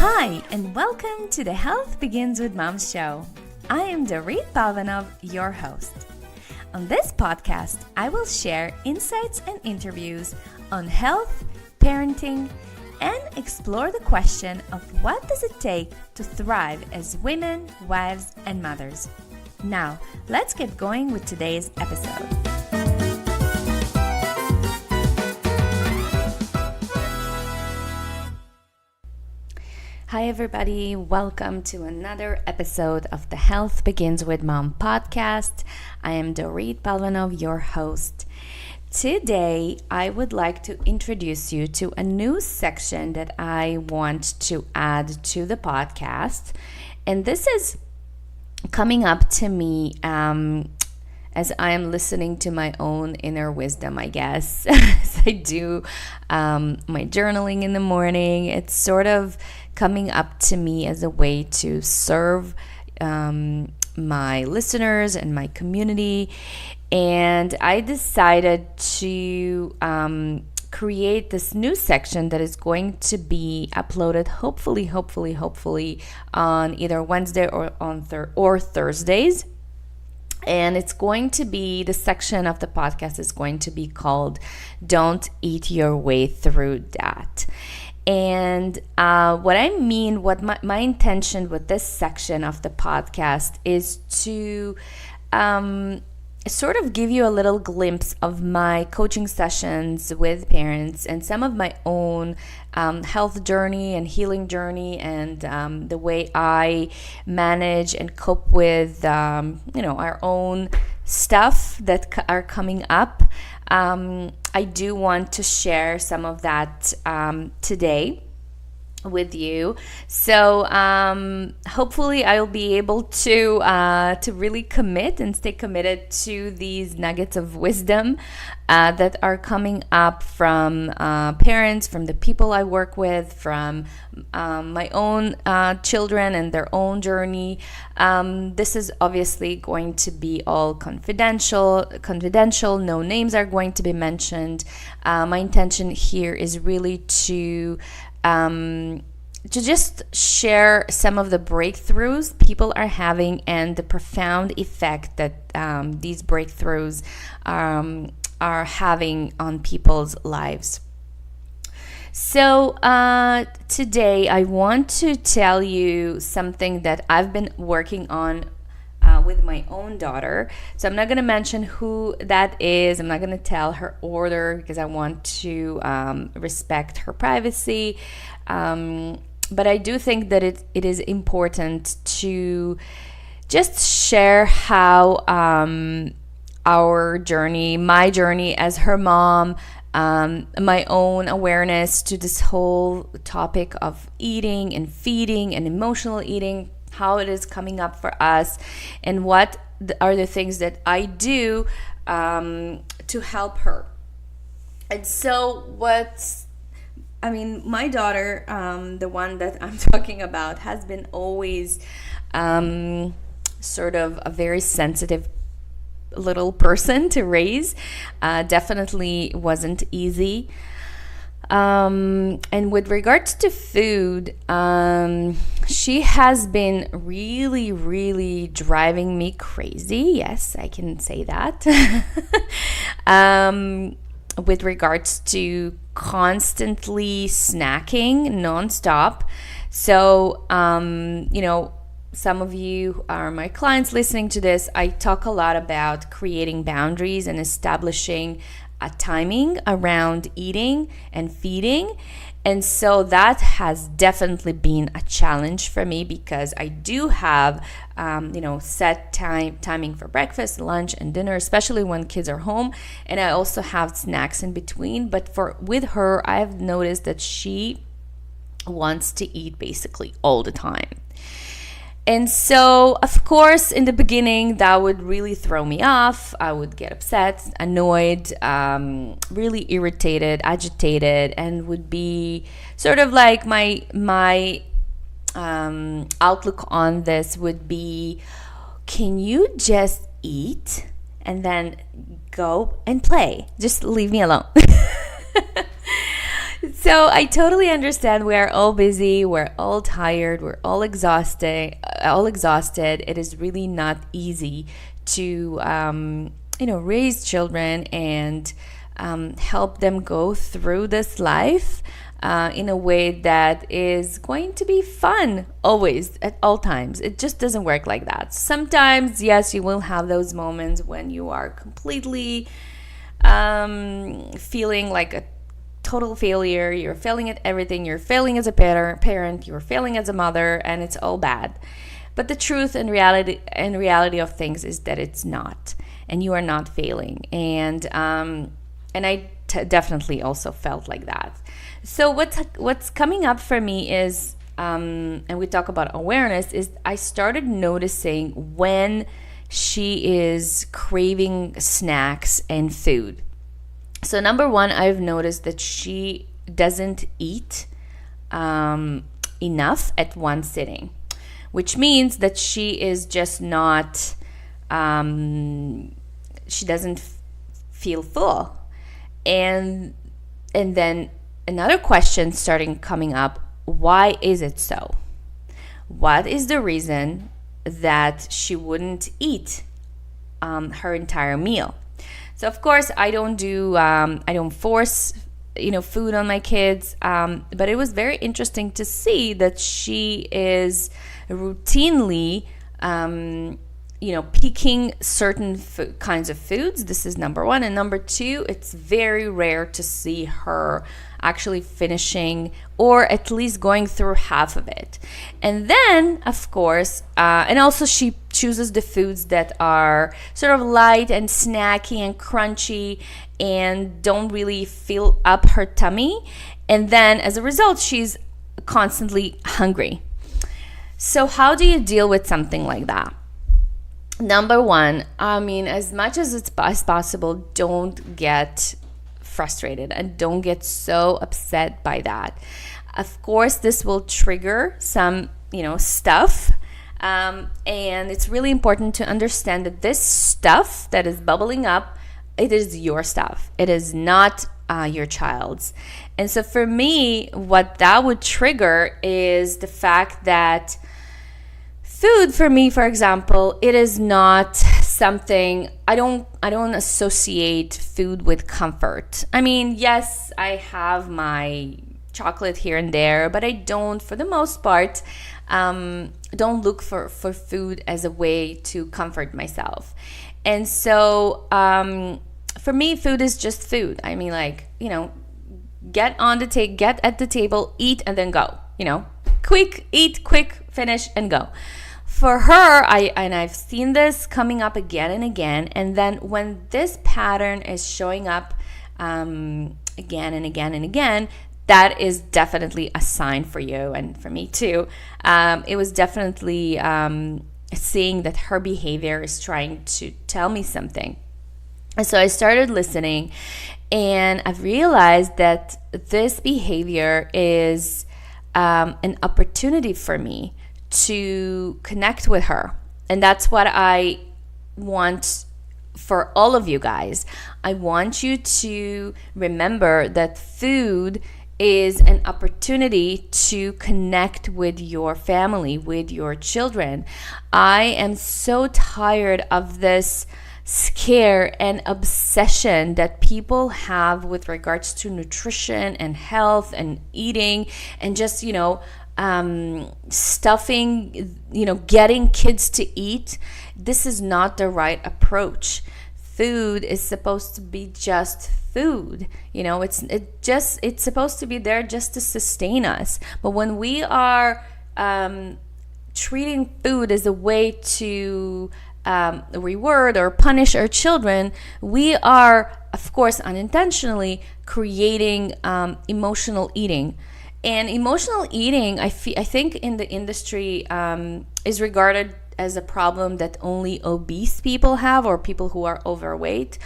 Hi, and welcome to the Health Begins with Mom show. I am Dorit Balvanov, your host. On this podcast, I will share insights and interviews on health, parenting, and explore the question of what does it take to thrive as women, wives, and mothers. Now, let's get going with today's episode. Hi everybody, welcome to another episode of the Health Begins with Mom podcast. I am Dorit Balvanov, your host. Today, I would like to introduce you to a new section that I want to add to the podcast. And this is coming up to me as I am listening to my own inner wisdom, I guess, as I do my journaling in the morning. It's sort of coming up to me as a way to serve my listeners and my community. And I decided to create this new section that is going to be uploaded hopefully on either Wednesday or on Thursdays. And it's going to be, the section of the podcast is going to be called Don't Eat Your Way Through That. And what I mean, what my intention with this section of the podcast is to sort of give you a little glimpse of my coaching sessions with parents and some of my own health journey and healing journey, and the way I manage and cope with our own stuff that are coming up. I do want to share some of that today with you. So hopefully I'll be able to really commit and stay committed to these nuggets of wisdom that are coming up from parents, from the people I work with, from my own children and their own journey. This is obviously going to be all confidential. No names are going to be mentioned. My intention here is really to just share some of the breakthroughs people are having and the profound effect that these breakthroughs are having on people's lives. So today I want to tell you something that I've been working on with my own daughter. So I'm not going to mention who that is. I'm not going to tell her order because I want to respect her privacy. But I do think that it is important to just share how our journey, my journey as her mom, my own awareness to this whole topic of eating and feeding and emotional eating, how it is coming up for us, and what are the things that I do to help her. And so my daughter, the one that I'm talking about, has been always sort of a very sensitive little person to raise. Definitely wasn't easy. And with regards to food, she has been really driving me crazy. Yes, I can say that. With regards to constantly snacking nonstop. So, some of you are my clients listening to this. I talk a lot about creating boundaries and establishing a timing around eating and feeding. And so that has definitely been a challenge for me because I do have, set timing for breakfast, lunch, and dinner, especially when kids are home. And I also have snacks in between. But with her, I've noticed that she wants to eat basically all the time. And so, of course, in the beginning, that would really throw me off. I would get upset, annoyed, really irritated, agitated, and would be sort of like my outlook on this would be, can you just eat and then go and play? Just leave me alone. So I totally understand. We are all busy, we're all tired, we're all exhausted. It is really not easy to raise children and help them go through this life in a way that is going to be fun always, at all times. It just doesn't work like that. Sometimes, yes, you will have those moments when you are completely feeling like a total failure. You're failing at everything. You're failing as a parent. You're failing as a mother, and it's all bad. But the truth and reality of things is that it's not, and you are not failing. And I definitely also felt like that. So what's coming up for me is, and we talk about awareness, is I started noticing when she is craving snacks and food. So number one, I've noticed that she doesn't eat enough at one sitting, which means that she is just not, she doesn't feel full. And then another question starting coming up, why is it so? What is the reason that she wouldn't eat her entire meal? So of course I don't force food on my kids, but it was very interesting to see that she is routinely picking certain kinds of foods. This is number one. And number two, it's very rare to see her actually finishing or at least going through half of it. And then, of course, and also she chooses the foods that are sort of light and snacky and crunchy and don't really fill up her tummy. And then as a result, she's constantly hungry. So how do you deal with something like that? Number one, as much as it's possible, don't get frustrated and don't get so upset by that. Of course, this will trigger some, stuff. And it's really important to understand that this stuff that is bubbling up, it is your stuff. It is not your child's. And so for me, what that would trigger is the fact that food for me, for example, it is not something, I don't associate food with comfort. Yes, I have my chocolate here and there, but I don't, for the most part, don't look for food as a way to comfort myself. And so for me, food is just food. Get at the table, eat, and then go. Quick, eat, quick, finish, and go. For her, I've seen this coming up again and again. And then when this pattern is showing up again and again and again, that is definitely a sign for you and for me too. It was definitely seeing that her behavior is trying to tell me something. And so I started listening, and I've realized that this behavior is an opportunity for me to connect with her. And that's what I want for all of you guys. I want you to remember that food is an opportunity to connect with your family, with your children. I am so tired of this scare and obsession that people have with regards to nutrition and health and eating and just, stuffing, getting kids to eat. This is not the right approach. Food is supposed to be just food. It's supposed to be there just to sustain us. But when we are treating food as a way to reward or punish our children, we are, of course, unintentionally creating emotional eating. And emotional eating, I think in the industry is regarded as a problem that only obese people have or people who are overweight.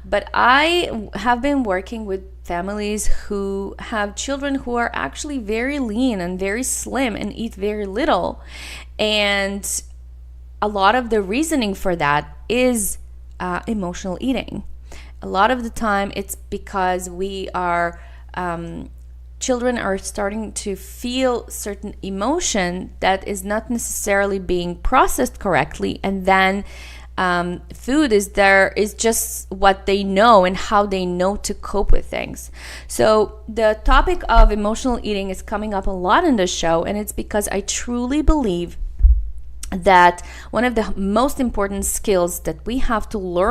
But I have been working with families who have children who are actually very lean and very slim and eat very little. And a lot of the reasoning for that is emotional eating. A lot of the time it's because we are children are starting to feel certain emotion that is not necessarily being processed correctly, and then food is just what they know and how they know to cope with things. So the topic of emotional eating is coming up a lot in the show, and it's because I truly believe that one of the most important skills that we have to learn